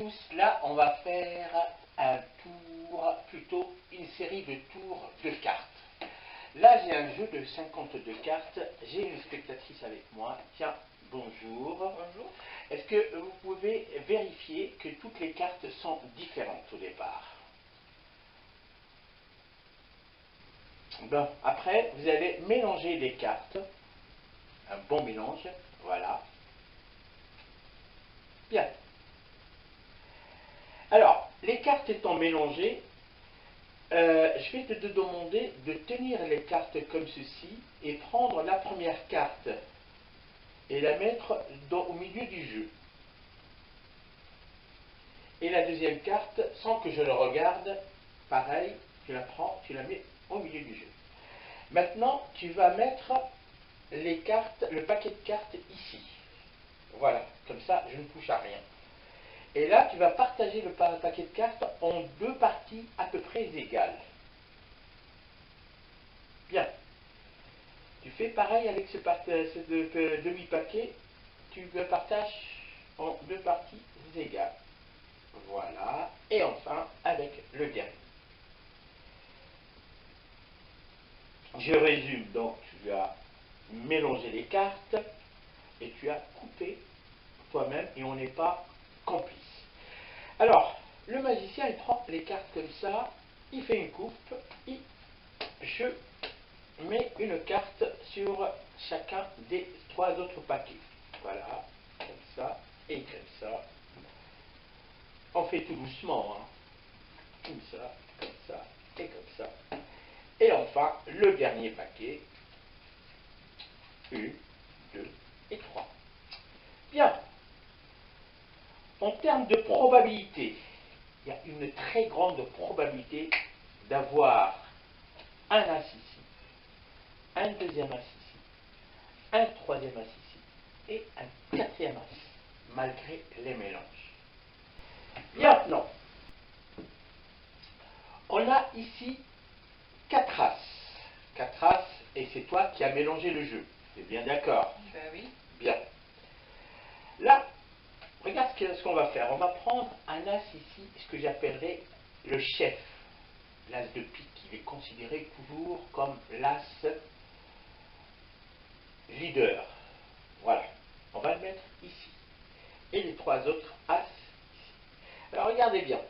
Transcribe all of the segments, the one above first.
tous, là on va faire un tour, plutôt une série de tours de cartes. Là j'ai un jeu de 52 cartes, j'ai une spectatrice avec moi. Tiens, bonjour. Bonjour. Est-ce que vous pouvez vérifier que toutes les cartes sont différentes au départ? Bon, après vous allez mélanger les cartes, un bon mélange, voilà. Bien. Alors, les cartes étant mélangées, je vais te demander de tenir les cartes comme ceci et prendre la première carte et la mettre au milieu du jeu. Et la deuxième carte, sans que je le regarde, pareil, tu la prends, tu la mets au milieu du jeu. Maintenant, tu vas mettre les cartes, le paquet de cartes ici. Voilà, comme ça, je ne touche à rien. Et là, tu vas partager le paquet de cartes en deux parties à peu près égales. Bien. Tu fais pareil avec ce demi-paquet. Tu le partages en deux parties égales. Voilà. Et enfin, avec le dernier. Je résume. Donc, tu as mélangé les cartes et tu as coupé toi-même et on n'est pas complice. Alors, le magicien, il prend les cartes comme ça, il fait une coupe, je mets une carte sur chacun des trois autres paquets. Voilà, comme ça et comme ça. On fait tout doucement, hein. Comme ça et comme ça. Et enfin, le dernier paquet. 1, 2 et 3. Bien. En termes de probabilité, il y a une très grande probabilité d'avoir un as ici, un deuxième as ici, un troisième as ici et un quatrième as, malgré les mélanges. Maintenant, on a ici 4 as. 4 as, et c'est toi qui as mélangé le jeu. C'est bien d'accord? Ben oui. Bien. Là, regarde ce qu'on va faire. On va prendre un as ici, ce que j'appellerais le chef. L'as de pique, il est considéré toujours comme l'as leader. Voilà. On va le mettre ici. Et les trois autres as ici. Alors regardez bien.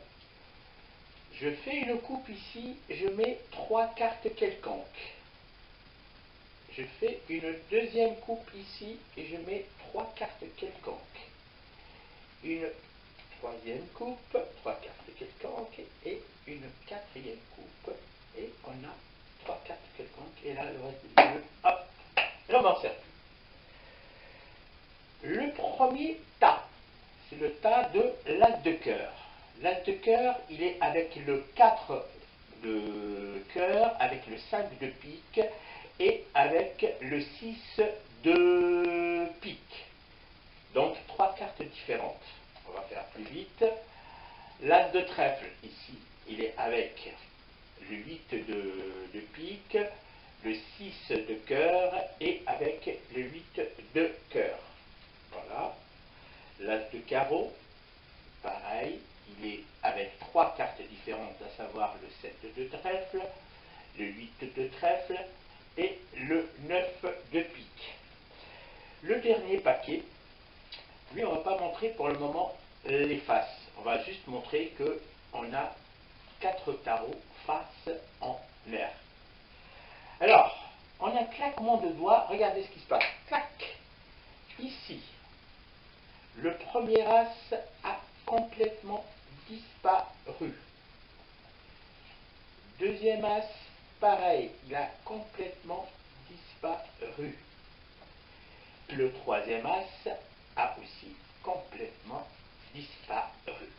Je fais une coupe ici, je mets 3 cartes quelconques. Je fais une deuxième coupe ici et je mets 3 cartes quelconques. Une troisième coupe, 3 cartes quelconques et une quatrième coupe. Et on a 3 cartes quelconques. Et là, le reste du jeu, hop, je m'en sers plus. Le premier tas, c'est le tas de l'as de cœur. L'as de cœur, il est avec le 4 de cœur, avec le 5 de pique et avec le 6 de pique. Donc 3 cartes différentes. On va faire plus vite. L'as de trèfle, ici, il est avec le 8 de pique, le 6 de cœur et avec le 8 de cœur. Voilà. L'as de carreau, pareil, il est avec 3 cartes différentes, à savoir le 7 de trèfle, le 8 de trèfle et le 9 de pique. Le dernier paquet, lui, on ne va pas montrer pour le moment les faces. On va juste montrer qu'on a 4 tarots face en l'air. Alors, en un claquement de doigts, regardez ce qui se passe. Clac! Ici, le premier as a complètement disparu. Deuxième as, pareil, il a complètement disparu. Le troisième as a aussi complètement disparu.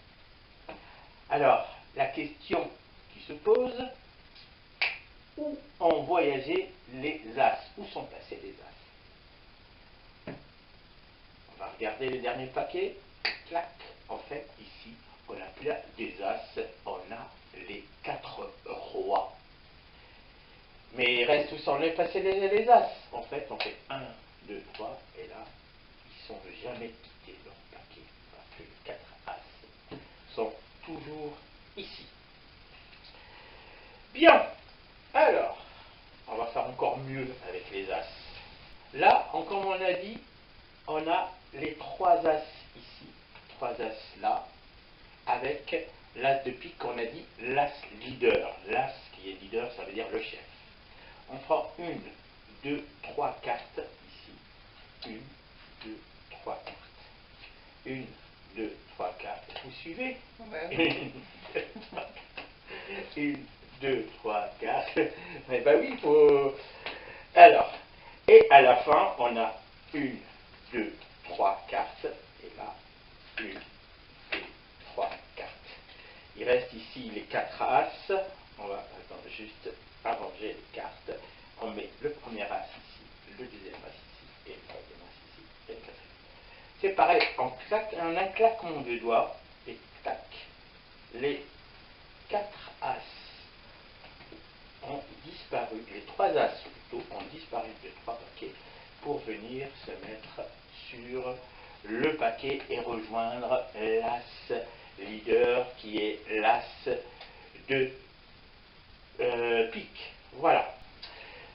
Alors, la question qui se pose, où ont voyagé les as? Où sont passés les as? On va regarder le dernier paquet. Clac. En fait, ici, on n'a plus des as, on a les 4 rois. Mais il reste où sont passés les as? En fait, on fait 1, 2, 3, et là, ils ne sont jamais quittés leur paquet, parce que les 4 as toujours ici. Bien, alors, on va faire encore mieux avec les As. Là, comme on a dit, on a les 3 As ici, 3 As là, avec l'As de pique, on a dit l'As leader. L'As qui est leader, ça veut dire le chef. On fera 1, 2, 3 cartes ici. 1, 2, 3 cartes. 1, 2, 3 cartes. Vous suivez? Ouais. 1, 2, 3, 4. Mais bah oui, il faut. Alors, et à la fin, on a 1, 2, 3 cartes. Et là, 1, 2, 3 cartes. Il reste ici les 4 As. On va attendre juste arranger les cartes. On met le premier As ici, le deuxième As ici, et le troisième As ici, et le quatrième. C'est pareil, en un claquement de doigts, et tac, les 4 As ont disparu, les 3 As plutôt ont disparu de 3 paquets pour venir se mettre sur le paquet et rejoindre l'As leader qui est l'As de pique. Voilà.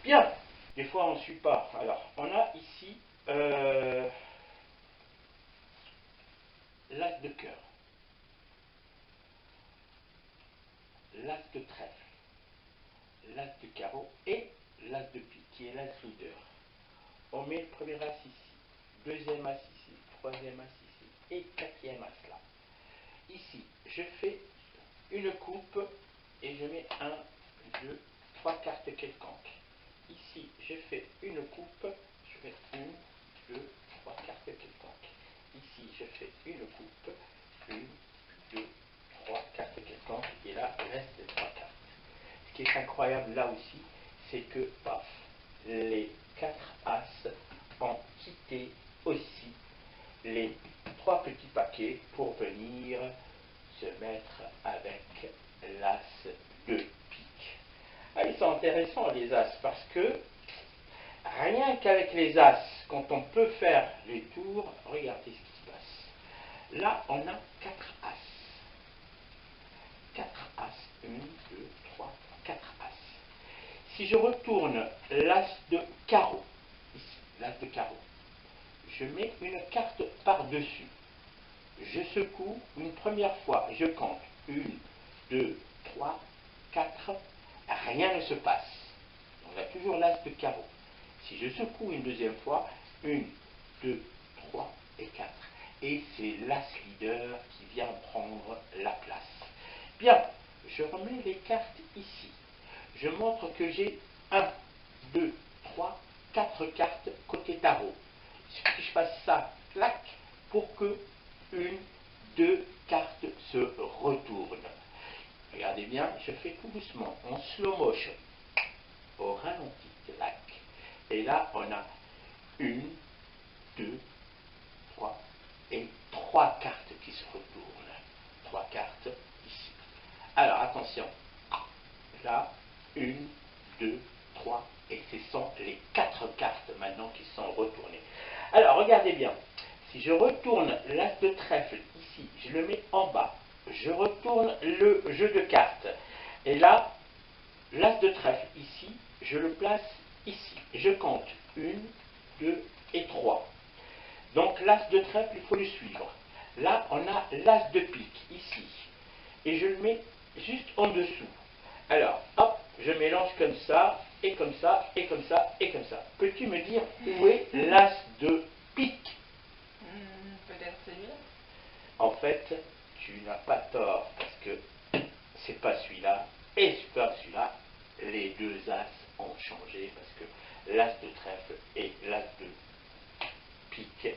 Bien. Des fois on ne suit pas. Alors, on a ici l'As de cœur, l'As de trèfle, l'As de carreau et l'As de pique qui est l'As leader. On met le premier As ici, deuxième As ici, troisième As ici et quatrième As là. Ici, je fais une coupe et je mets 1, 2, 3 cartes quelconques. Ici, je fais une coupe, je mets 1, 2, 3 cartes quelconques. Ici, je fais une coupe, 1, 2, 3 cartes quelconques, et là, il reste les 3 cartes. Ce qui est incroyable là aussi, c'est que, paf, les 4 As ont quitté aussi les 3 petits paquets pour venir se mettre avec l'As de pique. Ah, ils sont intéressants les As parce que rien qu'avec les As, quand on peut faire les tours, regardez ce qui se passe. Là, on a 4 As. 4 As. 1, 2, 3, 4 As. Si je retourne l'As de carreau, ici, l'As de carreau, je mets une carte par-dessus. Je secoue une première fois, je compte 1, 2, 3, 4, rien ne se passe. On a toujours l'As de carreau. Si je secoue une deuxième fois, 1, 2, 3 et 4. Et c'est l'As leader qui vient prendre la place. Bien, je remets les cartes ici. Je montre que j'ai 1, 2, 3, 4 cartes côté tarot. Il suffit que je fasse ça, clac, pour que 1, 2 cartes se retournent. Regardez bien, je fais tout doucement, en slow motion, au ralenti, clac. Et là, on a 1, 2, 3 et 3 cartes qui se retournent. 3 cartes ici. Alors, attention. Là, 1, 2, 3, et ce sont les 4 cartes maintenant qui sont retournées. Alors, regardez bien. Si je retourne l'As de trèfle ici, je le mets en bas. Je retourne le jeu de cartes. Et là, l'As de trèfle ici, je le place ici. Je compte 1, 2 et 3. Donc l'As de trèfle, il faut le suivre. Là, on a l'As de pique ici. Et je le mets juste en dessous. Alors, hop, je mélange comme ça, et comme ça, et comme ça, et comme ça. Peux-tu me dire où est l'As de pique? Peut-être celui-là. En fait, tu n'as pas tort, parce que c'est pas celui-là, et c'est pas celui-là. Les 2 As ont changé, parce que l'As de trèfle et l'As de pique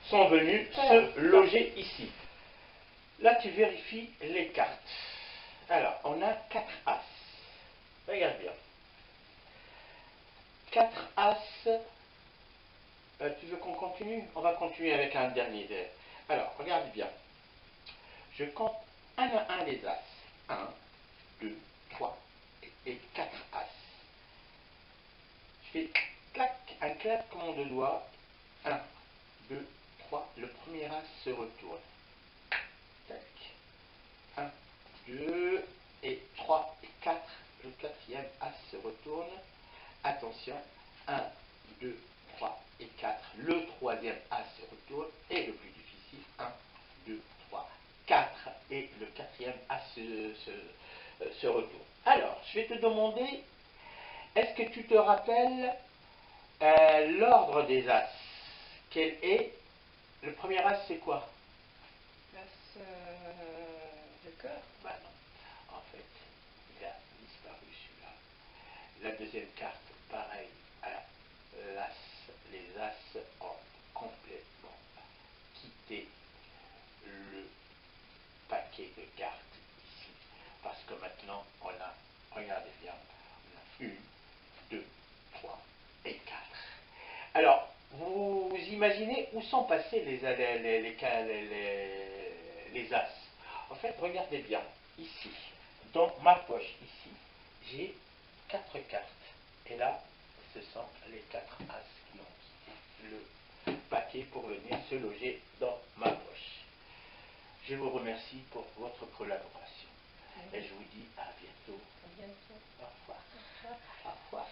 sont venus se loger ici. Là, tu vérifies les cartes. Alors, on a 4 As. Regarde bien. 4 As. Tu veux qu'on continue? On va continuer avec un dernier verre. Alors, regarde bien. Je compte un à un les As. 1, 2, 3 et 4 As. Je fais clac, un claquement de doigts. 1, 2, 3. Le premier As se retourne. Tac. 1, 2 et 3 et 4. Le quatrième as se retourne. Attention, 1, 2, 3 et 4. Le troisième as se retourne. Et le plus difficile, 1, 2, 3, 4. Et le quatrième as se retourne. Alors, je vais te demander, est-ce que tu te rappelles l'ordre des as? Quel est le premier as? C'est quoi? L'as de cœur. Bah non, en fait, il a disparu celui-là. La deuxième carte, pareil, les as ont complètement quitté le paquet de cartes ici. Parce que maintenant, on a, regardez bien, on a 1, 2, 3 et 4. Alors, vous imaginez où sont passés les as? En fait, regardez bien, ici, dans ma poche, ici, j'ai 4 cartes. Et là, ce sont les 4 as qui ont quitté le paquet pour venir se loger dans ma poche. Je vous remercie pour votre collaboration. Et je vous dis à bientôt. À bientôt. Au revoir. Au revoir.